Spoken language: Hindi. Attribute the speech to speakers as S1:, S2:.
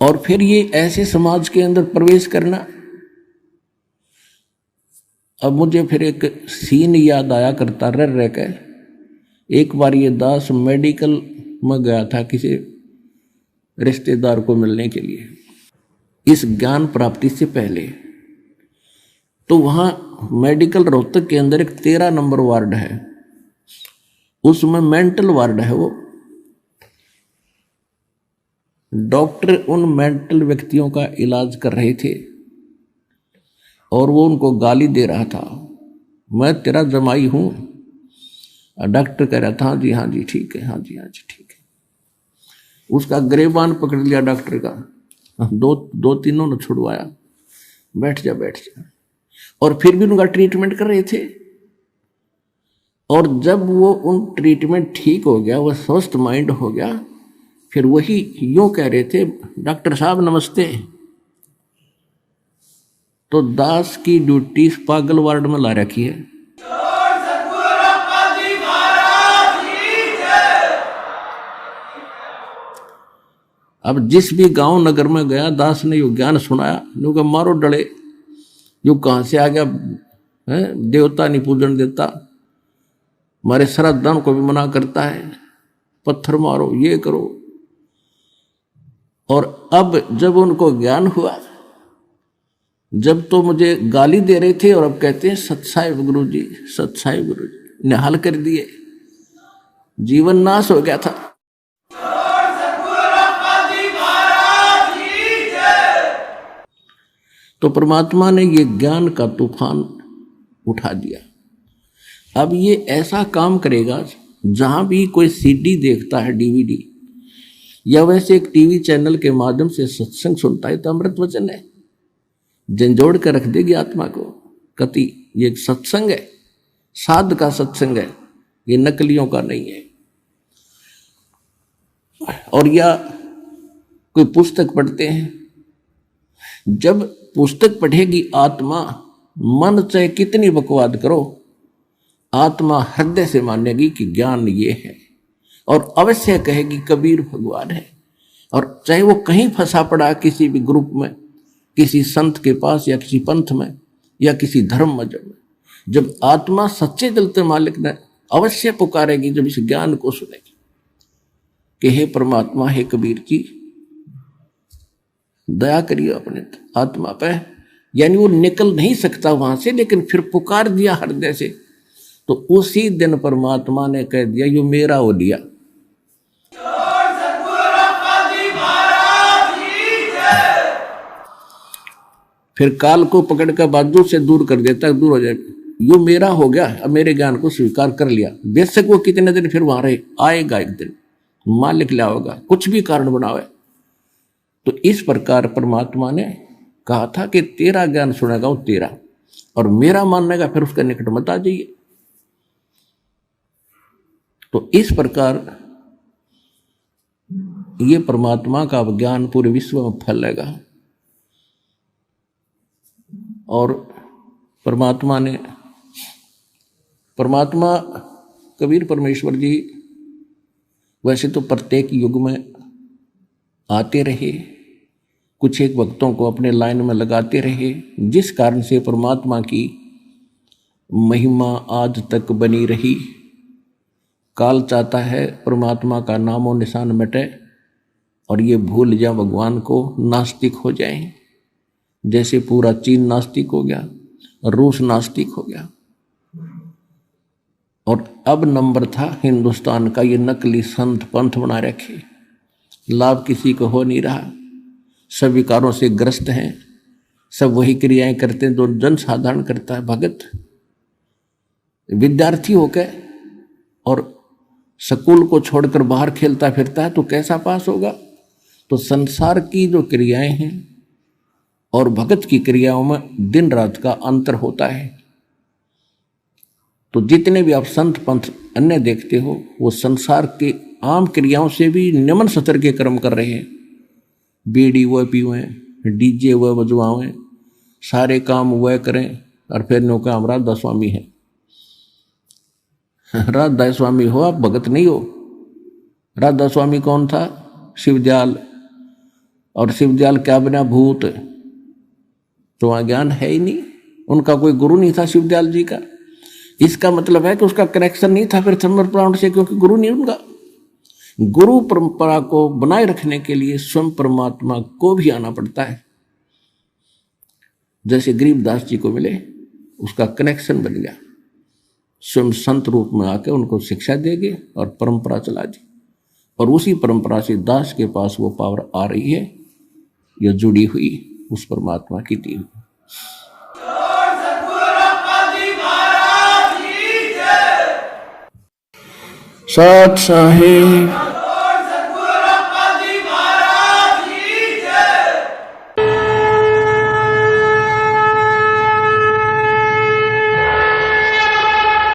S1: और फिर ये ऐसे समाज के अंदर प्रवेश करना। अब मुझे फिर एक सीन याद आया करता रह के। एक बार ये दास मेडिकल में गया था किसी रिश्तेदार को मिलने के लिए, इस ज्ञान प्राप्ति से पहले। तो वहां मेडिकल रोहतक के अंदर एक 13 नंबर वार्ड है, उसमें मेंटल वार्ड है। वो डॉक्टर उन मेंटल व्यक्तियों का इलाज कर रहे थे और वो उनको गाली दे रहा था, मैं तेरा जमाई हूं। डॉक्टर कह रहा था हाँ जी हाँ जी ठीक है, हाँ जी हाँ जी ठीक है। उसका गिरेबान पकड़ लिया डॉक्टर का, दो तीनों ने छुड़वाया, बैठ जा बैठ जा। और फिर भी उनका ट्रीटमेंट कर रहे थे। और जब वो उन ट्रीटमेंट ठीक हो गया, वो स्वस्थ माइंड हो गया, फिर वही यूं कह रहे थे, डॉक्टर साहब नमस्ते। तो दास की ड्यूटी पागल वार्ड में ला रखी है। अब जिस भी गांव नगर में गया, दास ने यो ज्ञान सुनाया, यूं का मारो डले, यू कहां से आ गया है, देवता नहीं पूजन देता, हमारे श्राद्धान को भी मना करता है, पत्थर मारो ये करो। और अब जब उनको ज्ञान हुआ, जब तो मुझे गाली दे रहे थे और अब कहते हैं सत्साहिब गुरु जी, सत्साहिब गुरु जी, निहाल कर दिए, जीवन नाश हो गया था। तो परमात्मा ने ये ज्ञान का तूफान उठा दिया। अब ये ऐसा काम करेगा, जहां भी कोई सीडी देखता है, डीवीडी, या वैसे एक टीवी चैनल के माध्यम से सत्संग सुनता है, तो अमृत वचन है, झंझोड़ कर रख देगी आत्मा को। कति ये एक सत्संग है, साध का सत्संग है, ये नकलियों का नहीं है। और या कोई पुस्तक पढ़ते हैं, जब पुस्तक पढ़ेगी आत्मा, मन चाहे कितनी बकवाद करो, आत्मा हृदय से मानेगी कि ज्ञान ये है, और अवश्य कहेगी कबीर भगवान है। और चाहे वो कहीं फंसा पड़ा किसी भी ग्रुप में, किसी संत के पास, या किसी पंथ में, या किसी धर्म मजहब में, जब आत्मा सच्चे दिल से मालिक ने अवश्य पुकारेगी, जब इस ज्ञान को सुनेगी कि हे परमात्मा, हे कबीर जी, दया करिए अपने आत्मा पे। यानी वो निकल नहीं सकता वहां से, लेकिन फिर पुकार दिया हृदय से, तो उसी दिन परमात्मा ने कह दिया यो मेरा हो लिया। फिर काल को पकड़ कर बाजू से दूर कर देता, दूर हो जाएगा, यो मेरा हो गया, अब मेरे ज्ञान को स्वीकार कर लिया। बेशक वो कितने दिन फिर वहां रहे, आएगा एक दिन, मालिक लिया होगा, कुछ भी कारण बनावे। तो इस प्रकार परमात्मा ने कहा था कि तेरा ज्ञान सुनेगा वो तेरा, और मेरा मानने का फिर उसका निकट मत आ जाइए। तो इस प्रकार ये परमात्मा का ज्ञान पूरे विश्व में फैलेगा। और परमात्मा कबीर परमेश्वर जी वैसे तो प्रत्येक युग में आते रहे, कुछ एक भक्तों को अपने लाइन में लगाते रहे, जिस कारण से परमात्मा की महिमा आज तक बनी रही। काल चाहता है परमात्मा का नामो निशान मिटे और ये भूल जाए भगवान को, नास्तिक हो जाए। जैसे पूरा चीन नास्तिक हो गया, रूस नास्तिक हो गया, और अब नंबर था हिंदुस्तान का ये नकली संत पंथ बना रखे, लाभ किसी को हो नहीं रहा, सब विकारों से ग्रस्त हैं, सब वही क्रियाएं करते हैं जो जन साधारण करता है। भगत विद्यार्थी होकर और स्कूल को छोड़कर बाहर खेलता फिरता है तो कैसा पास होगा। तो संसार की जो क्रियाएं हैं और भगत की क्रियाओं में दिन रात का अंतर होता है। तो जितने भी आप संत पंथ अन्य देखते हो, वो संसार के आम क्रियाओं से भी निम्न स्तर के कर्म कर रहे हैं। बीड़ी वह पीवें, डीजे वह बजवाएं, सारे काम वह करें, और फिर नो का हम राधा स्वामी है। राधा स्वामी हो आप, भगत नहीं हो। राधा स्वामी कौन था? शिवदयाल और शिवदयाल क्या बना, भूत। तो वहां ज्ञान है ही नहीं, उनका कोई गुरु नहीं था शिवदयाल जी का। इसका मतलब है कि उसका कनेक्शन नहीं था फिर समर्पण से, क्योंकि गुरु नहीं उनका। गुरु परंपरा को बनाए रखने के लिए स्वयं परमात्मा को भी आना पड़ता है। जैसे गरीबदास जी को मिले, उसका कनेक्शन बन गया, स्वयं संत रूप में आके उनको शिक्षा देगी और परंपरा चला दी, और उसी परंपरा से दास के पास वो पावर आ रही है, यह जुड़ी हुई उस परमात्मा की दी। सत साहिब।